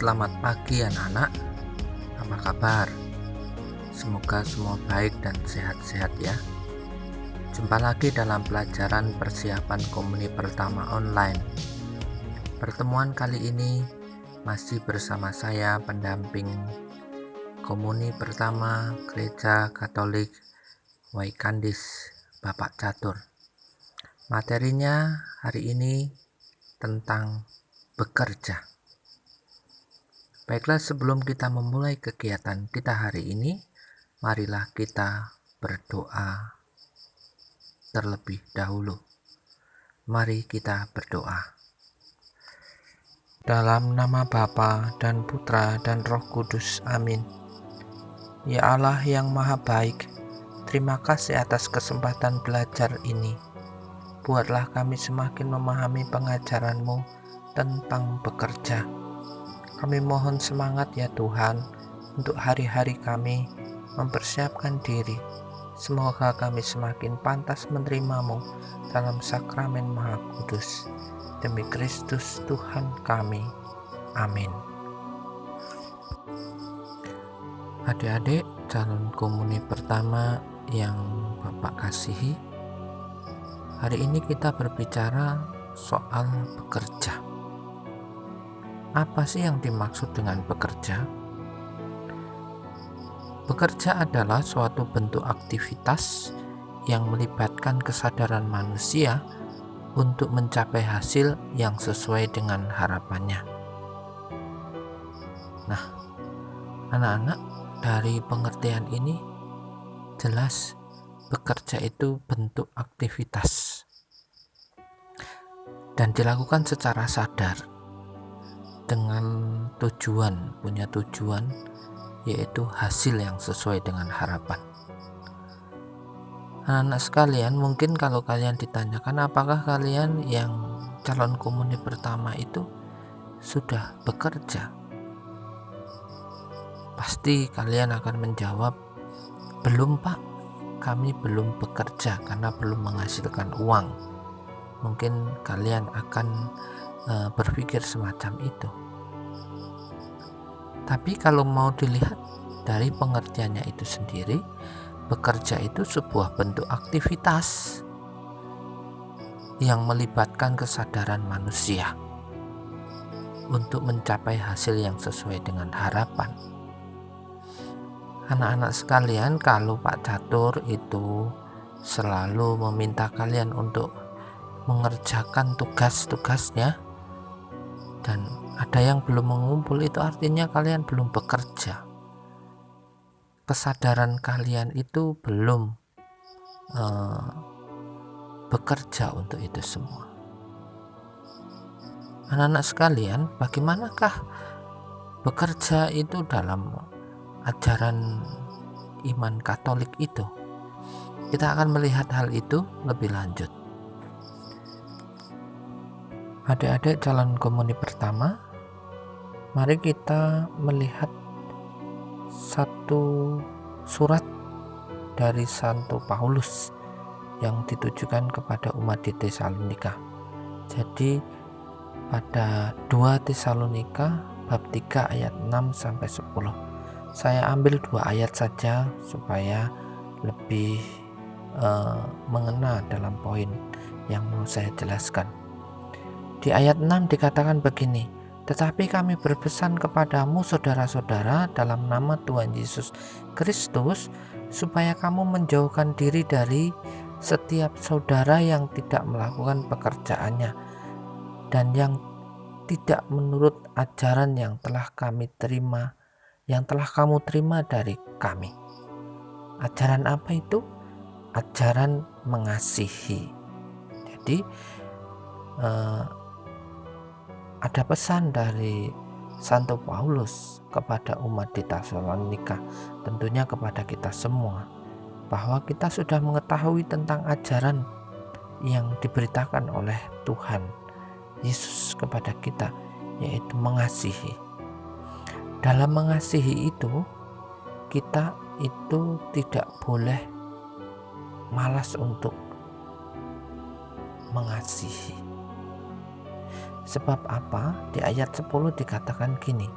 Selamat pagi anak-anak, apa kabar? Semoga semua baik dan sehat-sehat ya. Jumpa lagi dalam pelajaran persiapan komuni pertama online. Pertemuan kali ini masih bersama saya, pendamping komuni pertama Gereja Katolik Waikandis, Bapak Catur. Materinya hari ini tentang bekerja. Baiklah, sebelum kita memulai kegiatan kita hari ini, marilah kita berdoa terlebih dahulu. Mari kita berdoa. Dalam nama Bapa dan Putra dan Roh Kudus, amin. Ya Allah yang maha baik, terima kasih atas kesempatan belajar ini. Buatlah kami semakin memahami pengajaran-Mu tentang bekerja. Kami mohon semangat ya Tuhan, untuk hari-hari kami mempersiapkan diri. Semoga kami semakin pantas menerimamu dalam sakramen Maha Kudus. Demi Kristus Tuhan kami. Amin. Adik-adik calon komuni pertama yang Bapak kasihi, hari ini kita berbicara soal bekerja. Apa sih yang dimaksud dengan bekerja? Bekerja adalah suatu bentuk aktivitas yang melibatkan kesadaran manusia untuk mencapai hasil yang sesuai dengan harapannya. Nah, anak-anak, dari pengertian ini jelas bekerja itu bentuk aktivitas dan dilakukan secara sadar dengan punya tujuan, yaitu hasil yang sesuai dengan harapan. Anak-anak sekalian, mungkin kalau kalian ditanyakan apakah kalian yang calon komuni pertama itu sudah bekerja, pasti kalian akan menjawab, belum Pak, kami belum bekerja karena belum menghasilkan uang. Mungkin kalian akan berpikir semacam itu. Tapi kalau mau dilihat dari pengertiannya itu sendiri, bekerja itu sebuah bentuk aktivitas yang melibatkan kesadaran manusia untuk mencapai hasil yang sesuai dengan harapan. Anak-anak sekalian, kalau Pak Catur itu selalu meminta kalian untuk mengerjakan tugas-tugasnya dan ada yang belum mengumpul, itu artinya kalian belum bekerja. Kesadaran kalian itu belum bekerja untuk itu semua. Anak-anak sekalian, bagaimanakah bekerja itu dalam ajaran iman Katolik itu? Kita akan melihat hal itu lebih lanjut. Adik-adik calon komuni pertama, mari kita melihat satu surat dari Santo Paulus yang ditujukan kepada umat di Tesalonika. Jadi pada 2 Tesalonika bab 3 ayat 6 sampai 10. Saya ambil 2 ayat saja supaya lebih mengena dalam poin yang mau saya jelaskan. Di ayat 6 dikatakan begini, tetapi kami berpesan kepadamu saudara-saudara dalam nama Tuhan Yesus Kristus, supaya kamu menjauhkan diri dari setiap saudara yang tidak melakukan pekerjaannya dan yang tidak menurut ajaran yang telah kamu terima dari kami. Ajaran apa itu? Ajaran mengasihi. Jadi ada pesan dari Santo Paulus kepada umat di Tesalonika, tentunya kepada kita semua, bahwa kita sudah mengetahui tentang ajaran yang diberitakan oleh Tuhan Yesus kepada kita, yaitu mengasihi. Dalam mengasihi itu, kita itu tidak boleh malas untuk mengasihi. Sebab apa? Di ayat 10 dikatakan gini,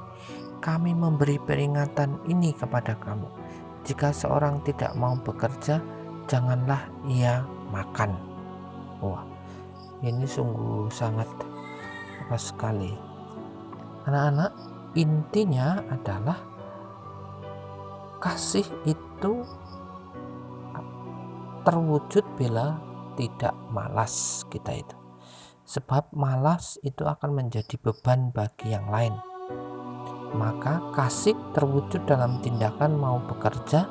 kami memberi peringatan ini kepada kamu. Jika seorang tidak mau bekerja, janganlah ia makan. Wah, ini sungguh sangat apa sekali. Anak-anak, intinya adalah kasih itu terwujud bila tidak malas kita itu. Sebab malas itu akan menjadi beban bagi yang lain. Maka kasih terwujud dalam tindakan mau bekerja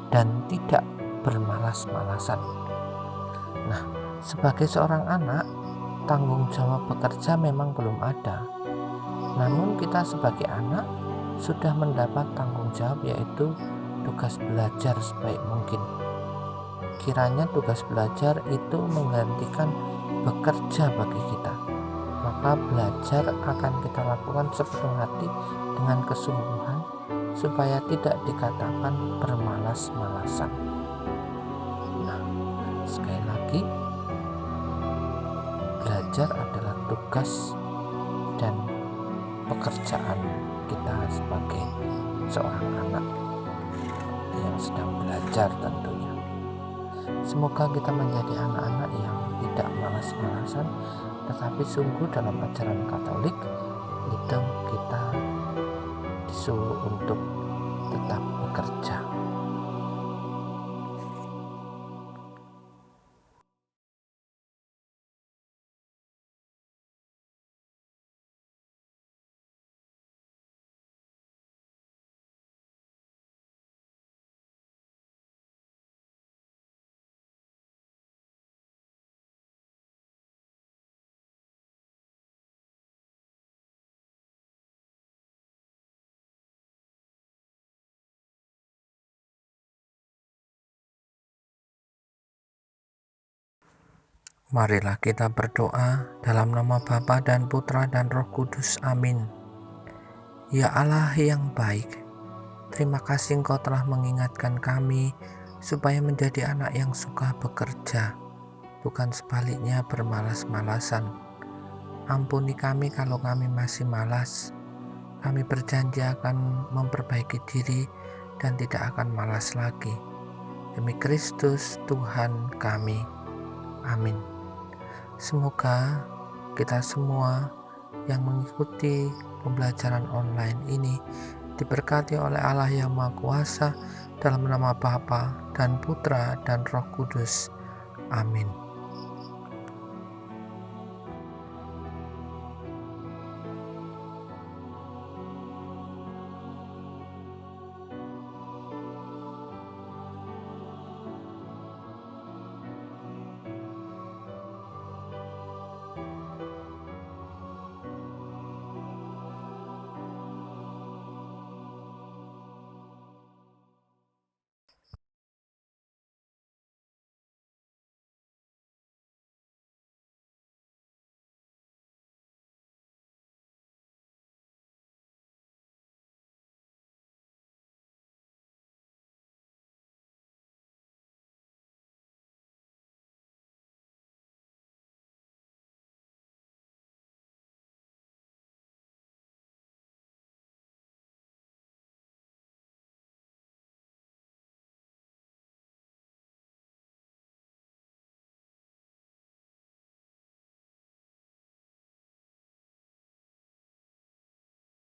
dan tidak bermalas-malasan. Nah, sebagai seorang anak, tanggung jawab bekerja memang belum ada. Namun kita sebagai anak sudah mendapat tanggung jawab, yaitu tugas belajar sebaik mungkin. Kiranya tugas belajar itu menggantikan bekerja bagi kita. Maka belajar akan kita lakukan sepenuh hati dengan kesungguhan supaya tidak dikatakan bermalas-malasan. Nah, sekali lagi, belajar adalah tugas dan pekerjaan kita sebagai seorang anak yang sedang belajar tentunya. Semoga kita menjadi anak-anak yang tidak malas-malasan, tetapi sungguh dalam ajaran Katolik itu kita disuruh untuk tetap bekerja. Marilah kita berdoa dalam nama Bapa dan Putra dan Roh Kudus. Amin. Ya Allah yang baik, terima kasih Engkau telah mengingatkan kami supaya menjadi anak yang suka bekerja, bukan sebaliknya bermalas-malasan. Ampuni kami kalau kami masih malas. Kami berjanji akan memperbaiki diri dan tidak akan malas lagi. Demi Kristus Tuhan kami. Amin. Semoga kita semua yang mengikuti pembelajaran online ini diberkati oleh Allah yang Maha Kuasa, dalam nama Bapa dan Putra dan Roh Kudus. Amin.